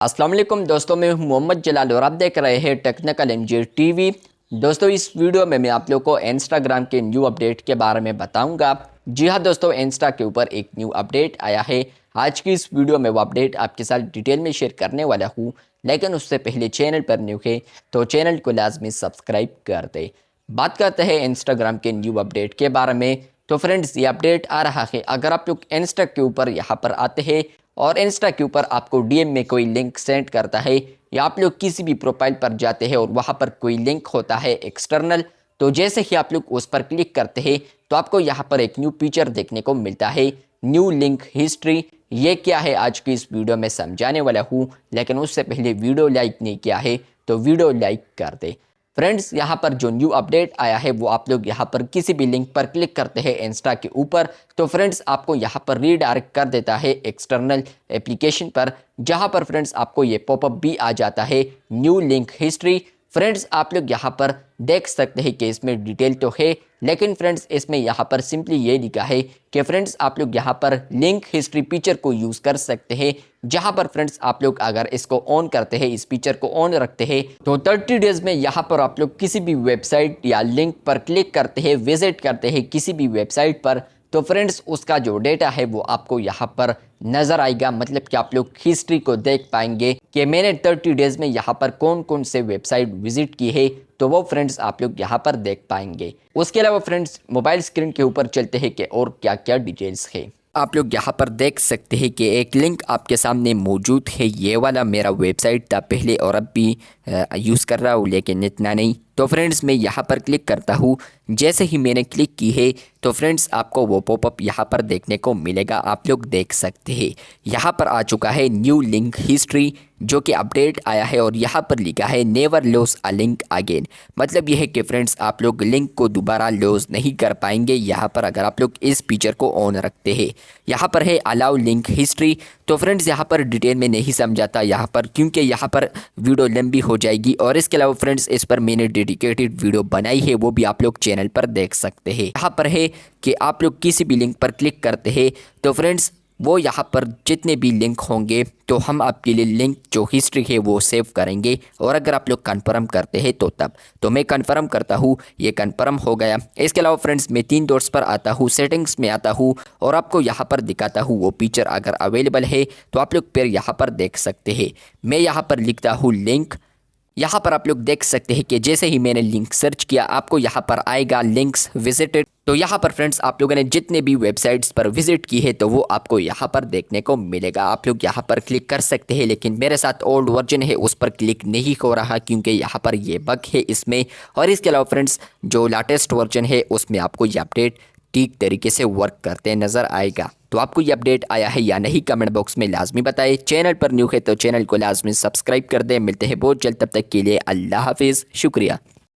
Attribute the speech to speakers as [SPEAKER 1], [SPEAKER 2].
[SPEAKER 1] अस्सलाम वालेकुम दोस्तों, मैं हूं मोहम्मद जलाल और आप देख रहे हैं टेक्निकल एमजी टीवी। दोस्तों, इस वीडियो में मैं आप लोगों को इंस्टाग्राम के न्यू अपडेट के बारे में बताऊंगा। जी हां दोस्तों, इंस्टा के ऊपर एक न्यू अपडेट आया है। आज की इस वीडियो में वो अपडेट आपके साथ डिटेल में शेयर करने वाला हूं, लेकिन उससे पहले चैनल पर न्यू है तो चैनल को लाजमी सब्सक्राइब कर दे। बात करते हैं इंस्टाग्राम के न्यू अपडेट के बारे में। तो फ्रेंड्स, ये अपडेट आ रहा है। अगर आप लोग इंस्टा के ऊपर यहाँ पर आते हैं और इंस्टा के ऊपर आपको डीएम में कोई लिंक सेंड करता है या आप लोग किसी भी प्रोफाइल पर जाते हैं और वहाँ पर कोई लिंक होता है एक्सटर्नल, तो जैसे ही आप लोग उस पर क्लिक करते हैं तो आपको यहाँ पर एक न्यू फीचर देखने को मिलता है, न्यू लिंक हिस्ट्री। ये क्या है आज की इस वीडियो में समझाने वाला हूँ, लेकिन उससे पहले वीडियो लाइक नहीं किया है तो वीडियो लाइक कर दे। फ्रेंड्स, यहाँ पर जो न्यू अपडेट आया है वो आप लोग यहाँ पर किसी भी लिंक पर क्लिक करते हैं इंस्टा के ऊपर तो फ्रेंड्स आपको यहाँ पर रीडायरेक्ट कर देता है एक्सटर्नल एप्लीकेशन पर, जहाँ पर फ्रेंड्स आपको ये पॉपअप भी आ जाता है न्यू लिंक हिस्ट्री। फ्रेंड्स, आप लोग यहाँ पर देख सकते हैं कि इसमें डिटेल तो है, लेकिन फ्रेंड्स इसमें यहाँ पर सिंपली ये लिखा है कि फ्रेंड्स आप लोग यहाँ पर लिंक हिस्ट्री फीचर को यूज़ कर सकते हैं, जहाँ पर फ्रेंड्स आप लोग अगर इसको ऑन करते हैं, इस फीचर को ऑन रखते हैं तो 30 डेज़ में यहाँ पर आप लोग किसी भी वेबसाइट या लिंक पर क्लिक करते हैं, विजिट करते हैं किसी भी वेबसाइट पर, तो फ्रेंड्स उसका जो डेटा है वो आपको यहाँ पर नज़र आएगा। मतलब कि आप लोग हिस्ट्री को देख पाएंगे कि मैंने 30 डेज़ में यहाँ पर कौन कौन से वेबसाइट विजिट की है, तो वो फ्रेंड्स आप लोग यहाँ पर देख पाएंगे। उसके अलावा फ्रेंड्स मोबाइल स्क्रीन के ऊपर चलते हैं कि और क्या क्या डिटेल्स है। आप लोग यहाँ पर देख सकते हैं कि एक लिंक आपके सामने मौजूद है। ये वाला मेरा वेबसाइट था पहले और अब भी यूज़ कर रहा हूँ, लेकिन इतना नहीं। तो फ्रेंड्स मैं यहाँ पर क्लिक करता हूँ। जैसे ही मैंने क्लिक की है तो फ्रेंड्स आपको वो पॉपअप यहाँ पर देखने को मिलेगा। आप लोग देख सकते हैं यहाँ पर आ चुका है न्यू लिंक हिस्ट्री, जो कि अपडेट आया है और यहाँ पर लिखा है never loss a link again. मतलब यह है कि फ्रेंड्स आप लोग लिंक को दोबारा लॉस नहीं कर पाएंगे यहाँ पर, अगर आप लोग इस फीचर को ऑन रखते हैं। यहाँ पर है अलाउ लिंक हिस्ट्री। तो फ्रेंड्स यहाँ पर डिटेल में नहीं समझाता यहाँ पर, क्योंकि यहाँ पर वीडियो लंबी हो जाएगी। और इसके अलावा फ्रेंड्स इस पर मैंने डेडिकेटेड वीडियो बनाई है, वो भी आप लोग चैनल पर देख सकते हैं। यहाँ पर है कि आप लोग किसी भी लिंक पर क्लिक करते हैं तो फ्रेंड्स वो यहाँ पर जितने भी लिंक होंगे तो हम आपके लिए लिंक जो हिस्ट्री है वो सेव करेंगे। और अगर आप लोग कन्फर्म करते हैं तो तब, तो मैं कन्फर्म करता हूँ, ये कन्फर्म हो गया। इसके अलावा फ्रेंड्स मैं 3 डॉट्स पर आता हूँ, सेटिंग्स में आता हूँ और आपको यहाँ पर दिखाता हूँ वो फीचर अगर अवेलेबल है तो आप लोग फिर यहाँ पर देख सकते हैं। मैं यहाँ पर लिखता हूँ लिंक। यहाँ पर आप लोग देख सकते हैं कि जैसे ही मैंने लिंक सर्च किया आपको यहाँ पर आएगा लिंक्स विजिटेड। तो यहाँ पर फ्रेंड्स आप लोगों ने जितने भी वेबसाइट्स पर विजिट की है तो वो आपको यहाँ पर देखने को मिलेगा। आप लोग यहाँ पर क्लिक कर सकते हैं, लेकिन मेरे साथ ओल्ड वर्जन है उस पर क्लिक नहीं हो रहा क्योंकि यहाँ पर ये बग है इसमें। और इसके अलावा फ्रेंड्स जो लेटेस्ट वर्जन है उसमें आपको ये अपडेट ठीक तरीके से वर्क करते नज़र आएगा। तो आपको ये अपडेट आया है या नहीं कमेंट बॉक्स में लाजमी बताएं। चैनल पर न्यू है तो चैनल को लाजमी सब्सक्राइब कर दें। मिलते हैं बहुत जल्द, तब तक के लिए अल्लाह हाफिज़, शुक्रिया।